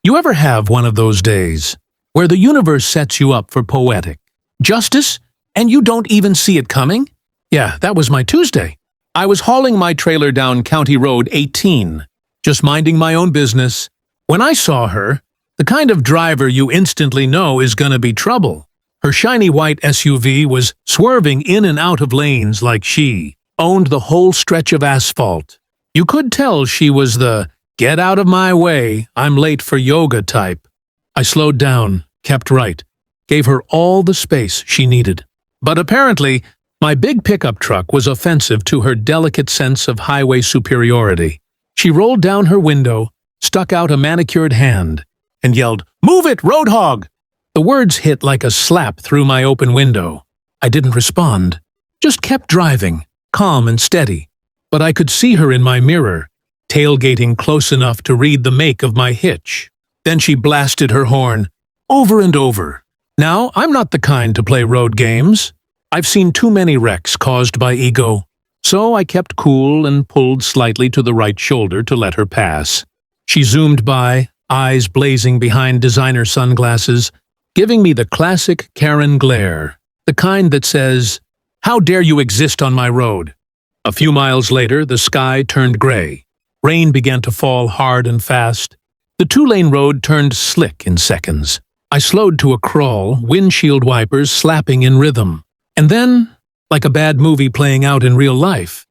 You ever have one of those days where the universe sets you up for poetic justice and you don't even see it coming? Yeah, that was my Tuesday. I was hauling my trailer down County Road 18, just minding my own business, when I saw her, the kind of driver you instantly know is gonna be trouble. Her shiny white SUV was swerving in and out of lanes like she owned the whole stretch of asphalt. You could tell she was the "get out of my way, I'm late for yoga" type. I slowed down, kept right, gave her all the space she needed. But apparently, my big pickup truck was offensive to her delicate sense of highway superiority. She rolled down her window, stuck out a manicured hand, and yelled, "Move it, roadhog!" The words hit like a slap through my open window. I didn't respond, just kept driving, calm and steady. But I could see her in my mirror, tailgating close enough to read the make of my hitch. Then she blasted her horn, over and over. Now, I'm not the kind to play road games. I've seen too many wrecks caused by ego. So I kept cool and pulled slightly to the right shoulder to let her pass. She zoomed by, eyes blazing behind designer sunglasses, giving me the classic Karen glare, the kind that says, "How dare you exist on my road?" A few miles later, the sky turned gray. Rain began to fall hard and fast. The two-lane road turned slick in seconds. I slowed to a crawl, windshield wipers slapping in rhythm. And then, like a bad movie playing out in real life,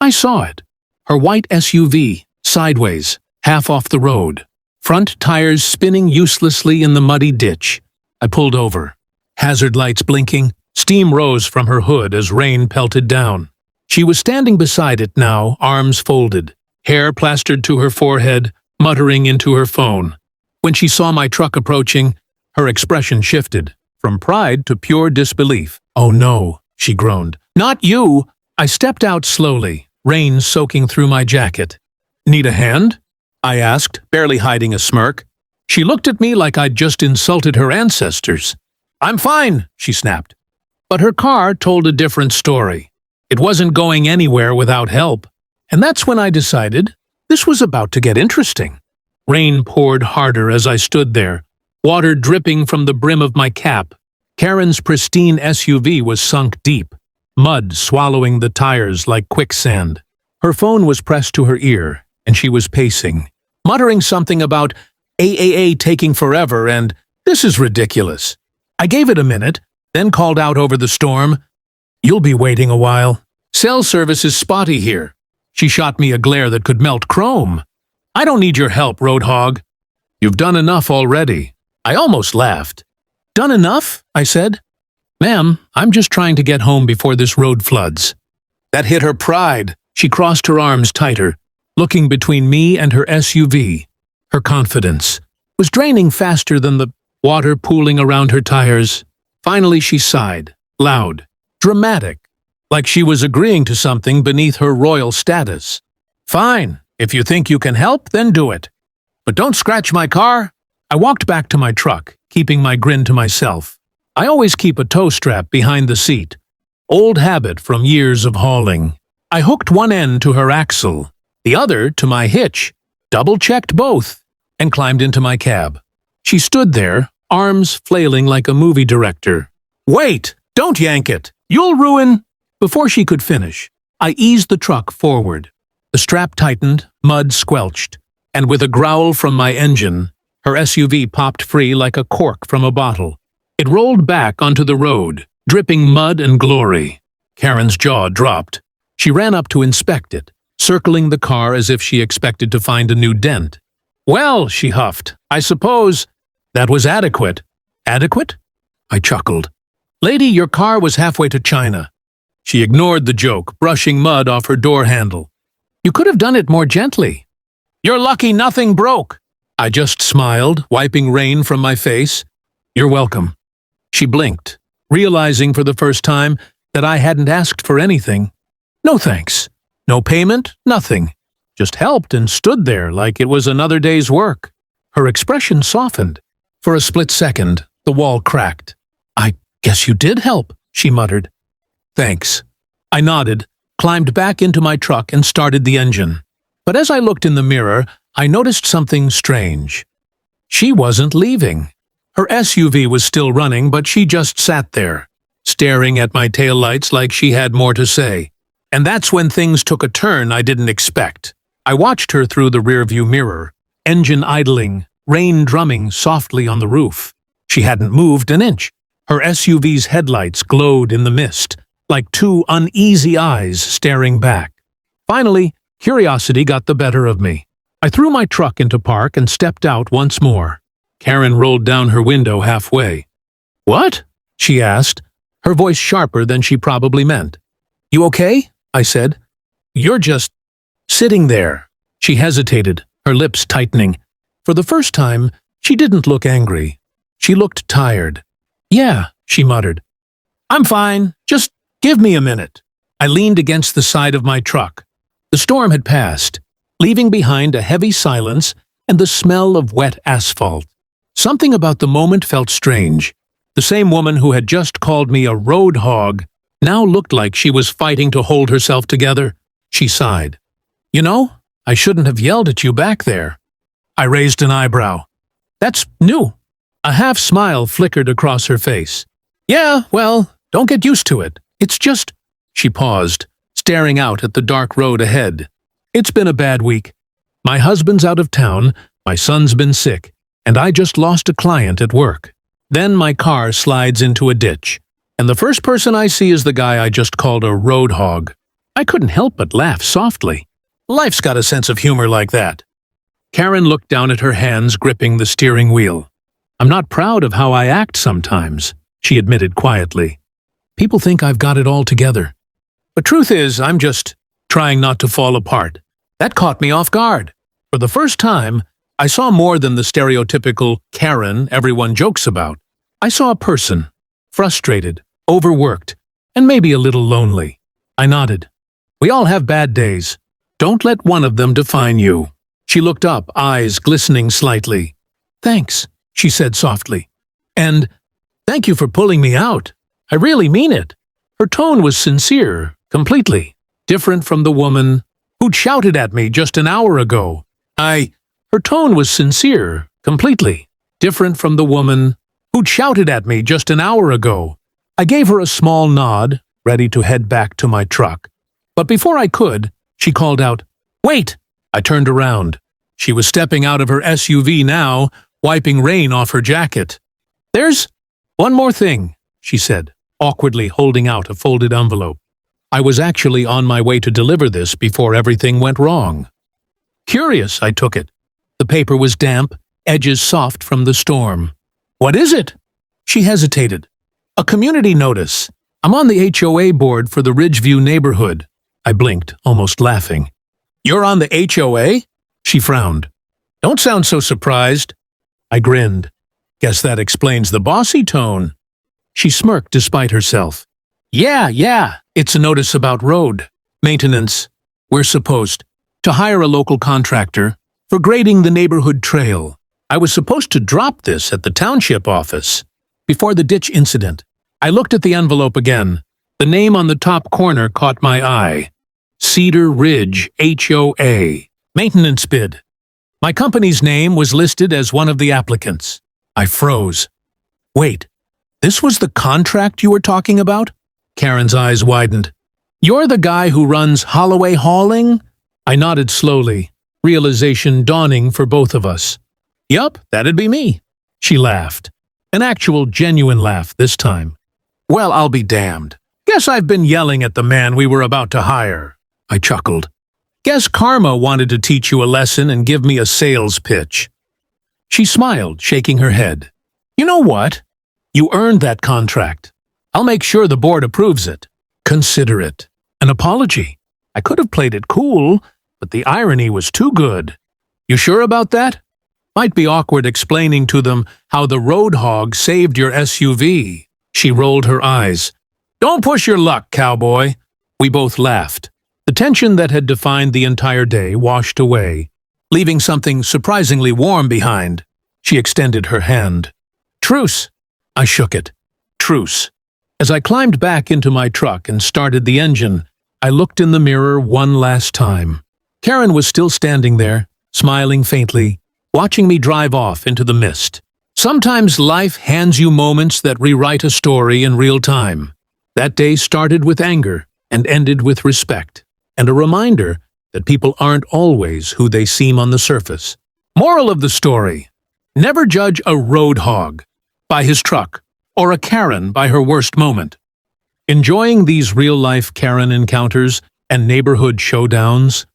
I saw it. Her white SUV, sideways, half off the road. Front tires spinning uselessly in the muddy ditch. I pulled over. Hazard lights blinking, steam rose from her hood as rain pelted down. She was standing beside it now, arms folded, hair plastered to her forehead, muttering into her phone. When she saw my truck approaching, her expression shifted, from pride to pure disbelief. "Oh no," she groaned. "Not you!" I stepped out slowly, rain soaking through my jacket. "Need a hand?" I asked, barely hiding a smirk. She looked at me like I'd just insulted her ancestors. "I'm fine," she snapped. But her car told a different story. It wasn't going anywhere without help. And that's when I decided this was about to get interesting. Rain poured harder as I stood there, water dripping from the brim of my cap. Karen's pristine SUV was sunk deep, mud swallowing the tires like quicksand. Her phone was pressed to her ear, and she was pacing, muttering something about AAA taking forever and "this is ridiculous." I gave it a minute, then called out over the storm, "You'll be waiting a while. Cell service is spotty here." She shot me a glare that could melt chrome. "I don't need your help, roadhog. You've done enough already." I almost laughed. "Done enough?" I said. "Ma'am, I'm just trying to get home before this road floods." That hit her pride. She crossed her arms tighter, looking between me and her SUV. Her confidence was draining faster than the water pooling around her tires. Finally she sighed, loud, dramatic, like she was agreeing to something beneath her royal status. "Fine, if you think you can help, then do it. But don't scratch my car." I walked back to my truck, keeping my grin to myself. I always keep a tow strap behind the seat. Old habit from years of hauling. I hooked one end to her axle, the other to my hitch, double-checked both, and climbed into my cab. She stood there, arms flailing like a movie director. "Wait! Don't yank it! You'll ruin—" Before she could finish, I eased the truck forward. The strap tightened, mud squelched, and with a growl from my engine, her SUV popped free like a cork from a bottle. It rolled back onto the road, dripping mud and glory. Karen's jaw dropped. She ran up to inspect it, circling the car as if she expected to find a new dent. "Well," she huffed, "I suppose that was adequate." "Adequate?" I chuckled. "Lady, your car was halfway to China." She ignored the joke, brushing mud off her door handle. "You could have done it more gently." "You're lucky nothing broke." I just smiled, wiping rain from my face. "You're welcome." She blinked, realizing for the first time that I hadn't asked for anything. "No thanks. No payment, nothing. Just helped and stood there like it was another day's work." Her expression softened. For a split second, the wall cracked. "I guess you did help," she muttered. "Thanks." I nodded, climbed back into my truck and started the engine. But as I looked in the mirror, I noticed something strange. She wasn't leaving. Her SUV was still running, but she just sat there, staring at my taillights like she had more to say. And that's when things took a turn I didn't expect. I watched her through the rearview mirror, engine idling, rain drumming softly on the roof. She hadn't moved an inch. Her SUV's headlights glowed in the mist, like two uneasy eyes staring back. Finally, curiosity got the better of me. I threw my truck into park and stepped out once more. Karen rolled down her window halfway. "What?" she asked, her voice sharper than she probably meant. "You okay?" I said. "You're just sitting there." She hesitated, her lips tightening. For the first time, she didn't look angry. She looked tired. "Yeah," she muttered. "I'm fine. Just give me a minute." I leaned against the side of my truck. The storm had passed, leaving behind a heavy silence and the smell of wet asphalt. Something about the moment felt strange. The same woman who had just called me a road hog now looked like she was fighting to hold herself together. She sighed. "You know, I shouldn't have yelled at you back there." I raised an eyebrow. "That's new." A half smile flickered across her face. "Yeah, well, don't get used to it. It's just—" She paused, staring out at the dark road ahead. "It's been a bad week. My husband's out of town, my son's been sick, and I just lost a client at work. Then my car slides into a ditch, and the first person I see is the guy I just called a road hog. I couldn't help but laugh softly. Life's got a sense of humor like that." Karen looked down at her hands gripping the steering wheel. "I'm not proud of how I act sometimes," she admitted quietly. "People think I've got it all together. But truth is, I'm just trying not to fall apart." That caught me off guard. For the first time, I saw more than the stereotypical Karen everyone jokes about. I saw a person, frustrated, overworked, and maybe a little lonely. I nodded. "We all have bad days. Don't let one of them define you." She looked up, eyes glistening slightly. "Thanks," she said softly. "And thank you for pulling me out. I really mean it." Her tone was sincere, completely different from the woman who'd shouted at me just an hour ago. Her tone was sincere, completely different from the woman who'd shouted at me just an hour ago. I gave her a small nod, ready to head back to my truck. But before I could, she called out, "Wait!" I turned around. She was stepping out of her SUV now, wiping rain off her jacket. "There's one more thing," she said, awkwardly holding out a folded envelope. I was actually on my way to deliver this before everything went wrong. Curious, I took it. The paper was damp, edges soft from the storm. "What is it?" She hesitated. "A community notice. I'm on the HOA board for the Ridgeview neighborhood." I blinked, almost laughing. "You're on the HOA?" She frowned. "Don't sound so surprised." I grinned. "Guess that explains the bossy tone." She smirked despite herself. Yeah, it's a notice about road maintenance. We're supposed to hire a local contractor for grading the neighborhood trail. I was supposed to drop this at the township office before the ditch incident. I looked at the envelope again. The name on the top corner caught my eye. Cedar Ridge HOA. Maintenance bid. My company's name was listed as one of the applicants. I froze. "Wait, this was the contract you were talking about?" Karen's eyes widened. "You're the guy who runs Holloway Hauling?" I nodded slowly, realization dawning for both of us. "Yup, that'd be me." She laughed. An actual, genuine laugh this time. "Well, I'll be damned. Guess I've been yelling at the man we were about to hire." I chuckled. "Guess karma wanted to teach you a lesson and give me a sales pitch." She smiled, shaking her head. "You know what? You earned that contract. I'll make sure the board approves it. Consider it an apology." I could have played it cool, but the irony was too good. "You sure about that? Might be awkward explaining to them how the road hog saved your SUV." She rolled her eyes. "Don't push your luck, cowboy." We both laughed. The tension that had defined the entire day washed away, leaving something surprisingly warm behind. She extended her hand. "Truce." I shook it. "Truce." As I climbed back into my truck and started the engine, I looked in the mirror one last time. Karen was still standing there, smiling faintly, watching me drive off into the mist. Sometimes life hands you moments that rewrite a story in real time. That day started with anger and ended with respect, and a reminder that people aren't always who they seem on the surface. Moral of the story: never judge a road hog by his truck or a Karen by her worst moment. Enjoying these real-life Karen encounters and neighborhood showdowns?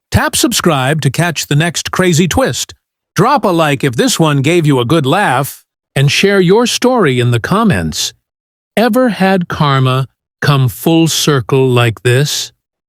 Tap subscribe to catch the next crazy twist. Drop a like if this one gave you a good laugh, and share your story in the comments. Ever had karma come full circle like this?